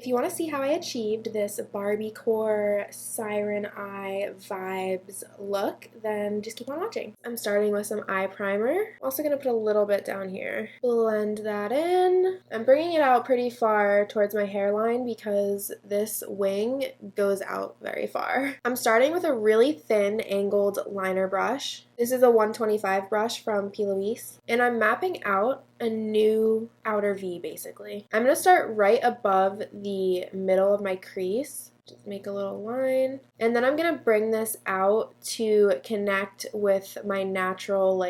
If you want to see how I achieved this Barbiecore Siren eye vibes look, then just keep on watching. I'm starting with some eye primer. Also going to put a little bit down here. Blend that in. I'm bringing it out pretty far towards my hairline because this wing goes out very far. I'm starting with a really thin angled liner brush. This is a 125 brush from P.Louise, and I'm mapping out a new outer V basically. I'm going to start right above the middle of my crease. Just make a little line. And then I'm going to bring this out to connect with my natural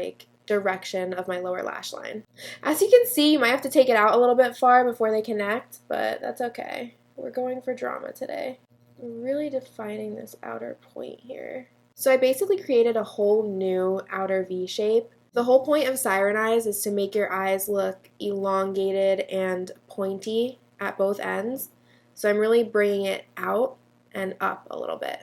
direction of my lower lash line. As you can see, you might have to take it out a little bit far before they connect, but that's okay. We're going for drama today. I'm really defining this outer point here. So I basically created a whole new outer V shape. The whole point of Siren eyes is to make your eyes look elongated and pointy at both ends. So I'm really bringing it out and up a little bit.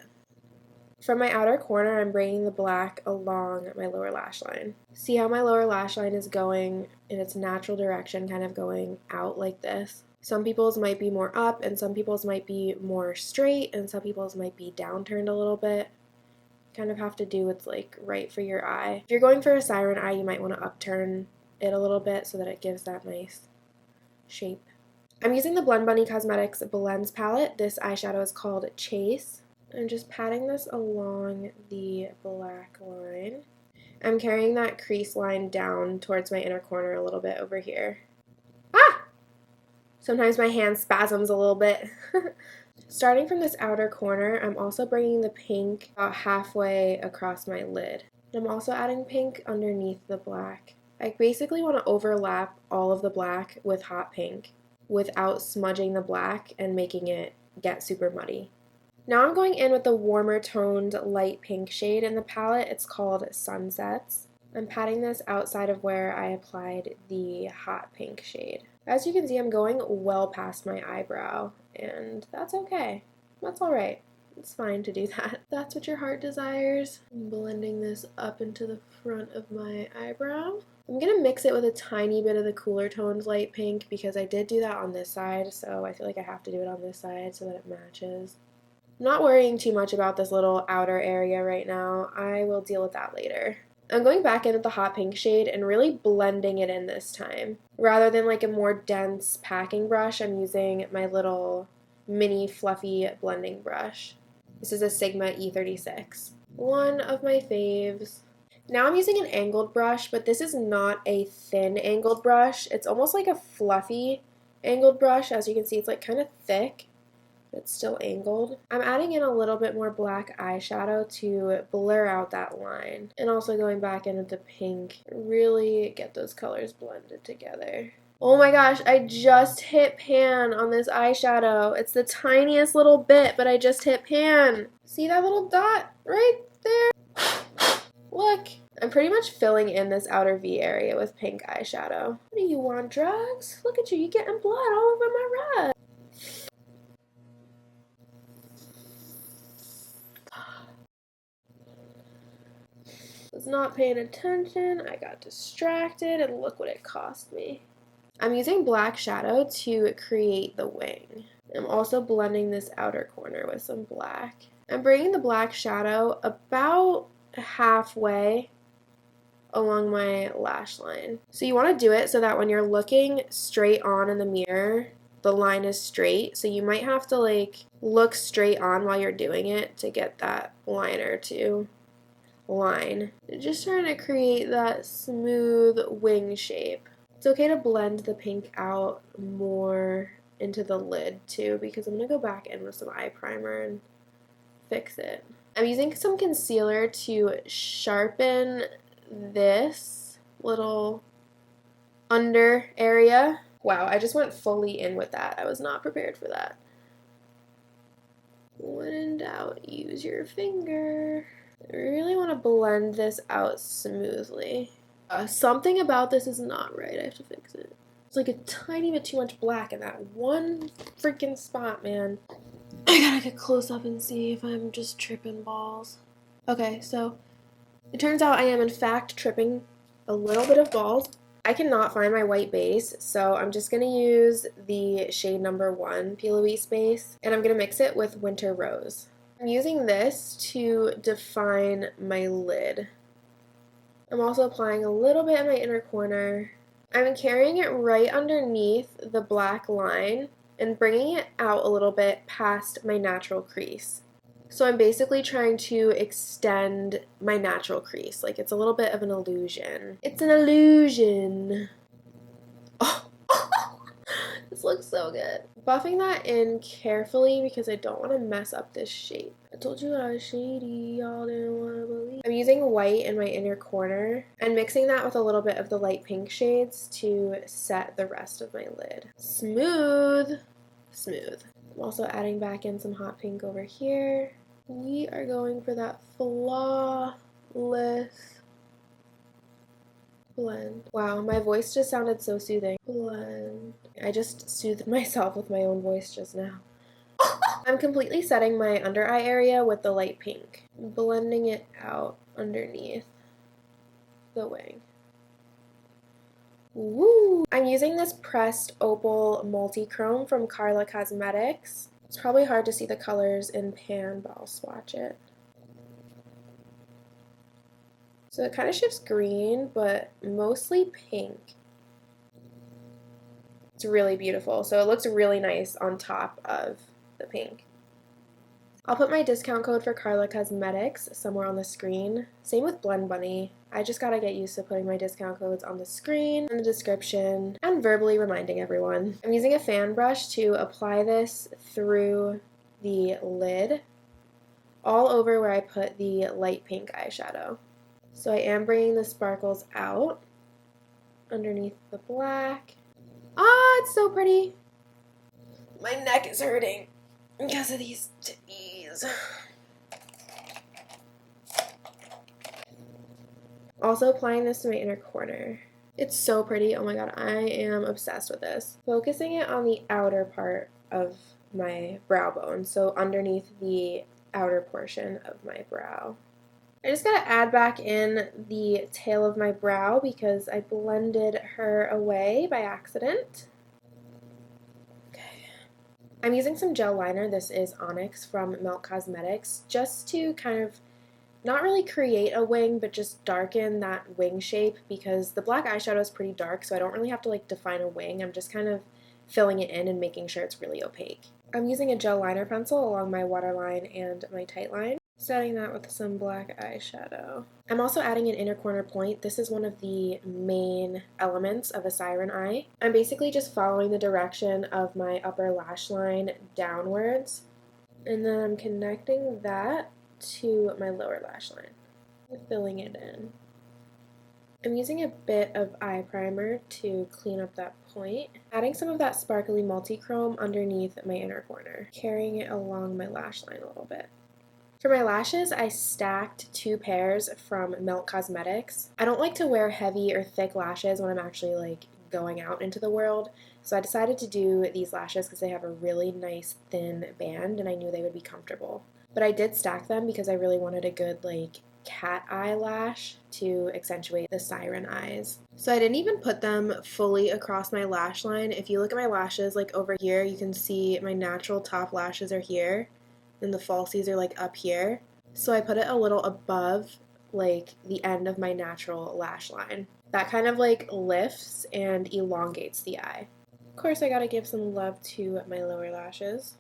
From my outer corner, I'm bringing the black along my lower lash line. See how my lower lash line is going in its natural direction, kind of going out like this. Some people's might be more up, and some people's might be more straight, and some people's might be downturned a little bit. Kind of have to do what's right for your eye. If you're going for a Siren eye, you might want to upturn it a little bit so that it gives that nice shape. I'm using the Blend Bunny Cosmetics Blends palette. This eyeshadow is called Chase. I'm just patting this along the black line. I'm carrying that crease line down towards my inner corner a little bit over here. Ah! Sometimes my hand spasms a little bit. Starting from this outer corner, I'm also bringing the pink about halfway across my lid. I'm also adding pink underneath the black. I basically want to overlap all of the black with hot pink without smudging the black and making it get super muddy. Now I'm going in with the warmer toned light pink shade in the palette. It's called Sunsets. I'm patting this outside of where I applied the hot pink shade. As you can see, I'm going well past my eyebrow, and that's okay. That's alright. It's fine to do that. That's what your heart desires. I'm blending this up into the front of my eyebrow. I'm going to mix it with a tiny bit of the cooler toned light pink because I did do that on this side, so I feel like I have to do it on this side so that it matches. I'm not worrying too much about this little outer area right now. I will deal with that later. I'm going back in with the hot pink shade and really blending it in this time. Rather than a more dense packing brush, I'm using my little mini fluffy blending brush. This is a Sigma E36. One of my faves. Now I'm using an angled brush, but this is not a thin angled brush. It's almost like a fluffy angled brush. As you can see, it's kind of thick. It's still angled. I'm adding in a little bit more black eyeshadow to blur out that line. And also going back in with the pink, really get those colors blended together. Oh my gosh, I just hit pan on this eyeshadow. It's the tiniest little bit, but I just hit pan. See that little dot right there? Look. I'm pretty much filling in this outer V area with pink eyeshadow. What do you want, drugs? Look at you, you're getting blood all over my rug. Was not paying attention, I got distracted, and look what it cost me. I'm using black shadow to create the wing. I'm also blending this outer corner with some black. I'm bringing the black shadow about halfway along my lash line. So you want to do it so that when you're looking straight on in the mirror, the line is straight. So you might have to look straight on while you're doing it to get that liner to line. Just trying to create that smooth wing shape. It's okay to blend the pink out more into the lid too because I'm going to go back in with some eye primer and fix it. I'm using some concealer to sharpen this little under area. Wow, I just went fully in with that. I was not prepared for that. When in doubt, use your finger. I really want to blend this out smoothly. Something about this is not right. I have to fix it. It's a tiny bit too much black in that one freaking spot, man. I gotta get close up and see if I'm just tripping balls. Okay, so it turns out I am in fact tripping a little bit of balls. I cannot find my white base, so I'm just going to use the shade number 1 P.Louise base, and I'm going to mix it with Winter Rose. I'm using this to define my lid. I'm also applying a little bit in my inner corner. I'm carrying it right underneath the black line and bringing it out a little bit past my natural crease. So I'm basically trying to extend my natural crease. Like, it's a little bit of an illusion. It's an illusion. Oh, this looks so good. Buffing that in carefully because I don't want to mess up this shape. I told you I was shady, y'all didn't want to believe. I'm using white in my inner corner and mixing that with a little bit of the light pink shades to set the rest of my lid. Smooth. Smooth. I'm also adding back in some hot pink over here. We are going for that flawless blend. Wow, my voice just sounded so soothing. Blend. I just soothed myself with my own voice just now. I'm completely setting my under eye area with the light pink, blending it out underneath the wing. Woo! I'm using this pressed opal multichrome from Karla Cosmetics. It's probably hard to see the colors in pan, but I'll swatch it. So it kind of shifts green, but mostly pink. It's really beautiful. So it looks really nice on top of the pink. I'll put my discount code for Karla Cosmetics somewhere on the screen. Same with Blend Bunny. I just gotta get used to putting my discount codes on the screen, in the description, and verbally reminding everyone. I'm using a fan brush to apply this through the lid, all over where I put the light pink eyeshadow. So I am bringing the sparkles out underneath the black. Ah, it's so pretty. My neck is hurting because of these titties. Also applying this to my inner corner. It's so pretty. Oh my god, I am obsessed with this. Focusing it on the outer part of my brow bone, so underneath the outer portion of my brow. I just gotta add back in the tail of my brow because I blended her away by accident. Okay. I'm using some gel liner. This is Onyx from Milk Cosmetics, just to kind of not really create a wing, but just darken that wing shape because the black eyeshadow is pretty dark, so I don't really have to like define a wing. I'm just kind of filling it in and making sure it's really opaque. I'm using a gel liner pencil along my waterline and my tight line, setting that with some black eyeshadow. I'm also adding an inner corner point. This is one of the main elements of a Siren eye. I'm basically just following the direction of my upper lash line downwards, and then I'm connecting that to my lower lash line, filling it in. I'm using a bit of eye primer to clean up that point, adding some of that sparkly multichrome underneath my inner corner, carrying it along my lash line a little bit. For my lashes, I stacked 2 pairs from Milk Cosmetics. I don't like to wear heavy or thick lashes when I'm actually like going out into the world, so I decided to do these lashes because they have a really nice thin band and I knew they would be comfortable. But I did stack them because I really wanted a good like cat eye lash to accentuate the siren eyes. So I didn't even put them fully across my lash line. If you look at my lashes like over here, you can see my natural top lashes are here and the falsies are like up here. So I put it a little above like the end of my natural lash line. That kind of like lifts and elongates the eye. Of course, I gotta give some love to my lower lashes.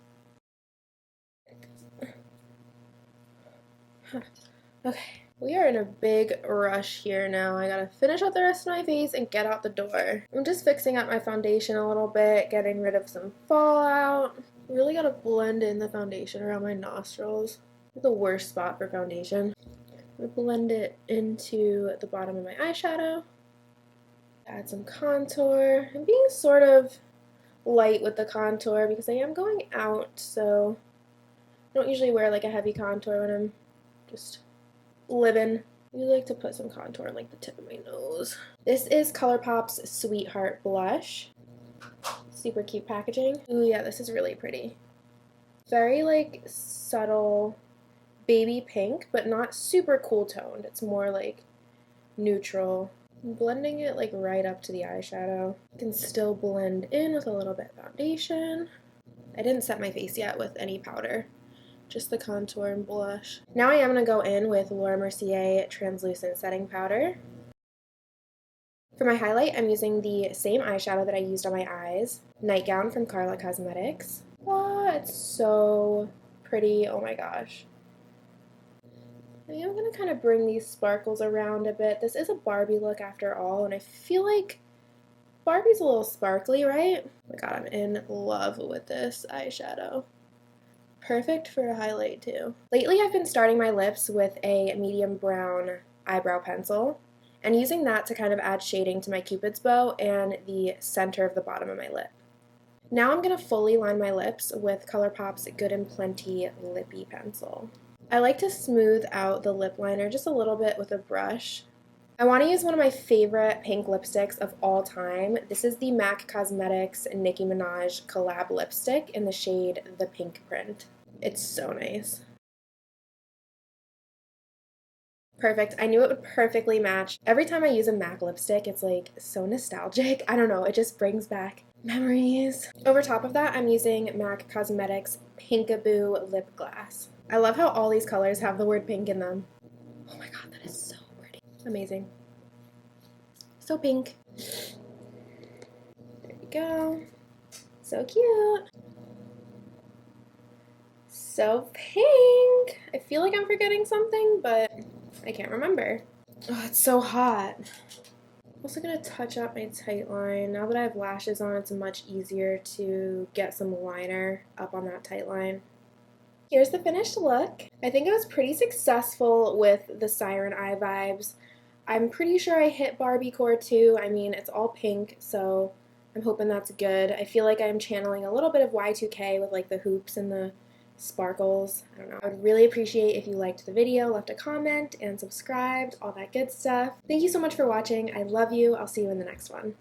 Okay, we are in a big rush here now. I gotta finish up the rest of my face and get out the door. I'm just fixing up my foundation a little bit, getting rid of some fallout. Really gotta blend in the foundation around my nostrils. The worst spot for foundation. I'm gonna blend it into the bottom of my eyeshadow. Add some contour. I'm being sort of light with the contour because I am going out, so I don't usually wear like a heavy contour when I'm just living. I like to put some contour on like the tip of my nose. This is Colourpop's Sweetheart Blush. Super cute packaging. Ooh yeah, this is really pretty. Very like subtle baby pink, but not super cool toned. It's more like neutral. I'm blending it like right up to the eyeshadow. I can still blend in with a little bit of foundation. I didn't set my face yet with any powder, just the contour and blush. Now I am going to go in with Laura Mercier translucent setting powder. For my highlight, I'm using the same eyeshadow that I used on my eyes, Nightgown from Karla Cosmetics. Oh, it's so pretty, oh my gosh. I am going to kind of bring these sparkles around a bit. This is a Barbie look after all, and I feel like Barbie's a little sparkly, right? Oh my god, I'm in love with this eyeshadow. Perfect for a highlight too. Lately I've been starting my lips with a medium brown eyebrow pencil and using that to kind of add shading to my Cupid's bow and the center of the bottom of my lip. Now I'm going to fully line my lips with Colourpop's Good and Plenty Lippie pencil. I like to smooth out the lip liner just a little bit with a brush. I want to use one of my favorite pink lipsticks of all time. This is the MAC Cosmetics Nicki Minaj collab lipstick in the shade The Pink Print. It's so nice. Perfect. I knew it would perfectly match. Every time I use a MAC lipstick, it's like so nostalgic. I don't know, it just brings back memories. Over top of that, I'm using MAC Cosmetics Pinkaboo Lip Glass. I love how all these colors have the word pink in them. Oh my god, that is so pretty. Amazing. So pink. There we go. So cute. So pink. I feel like I'm forgetting something, but I can't remember. Oh, it's so hot. I'm also going to touch up my tight line. Now that I have lashes on, it's much easier to get some liner up on that tight line. Here's the finished look. I think I was pretty successful with the Siren eye vibes. I'm pretty sure I hit Barbiecore too. I mean, it's all pink, so I'm hoping that's good. I feel like I'm channeling a little bit of Y2K with like the hoops and the sparkles. I don't know. I would really appreciate if you liked the video, left a comment, and subscribed, all that good stuff. Thank you so much for watching. I love you. I'll see you in the next one.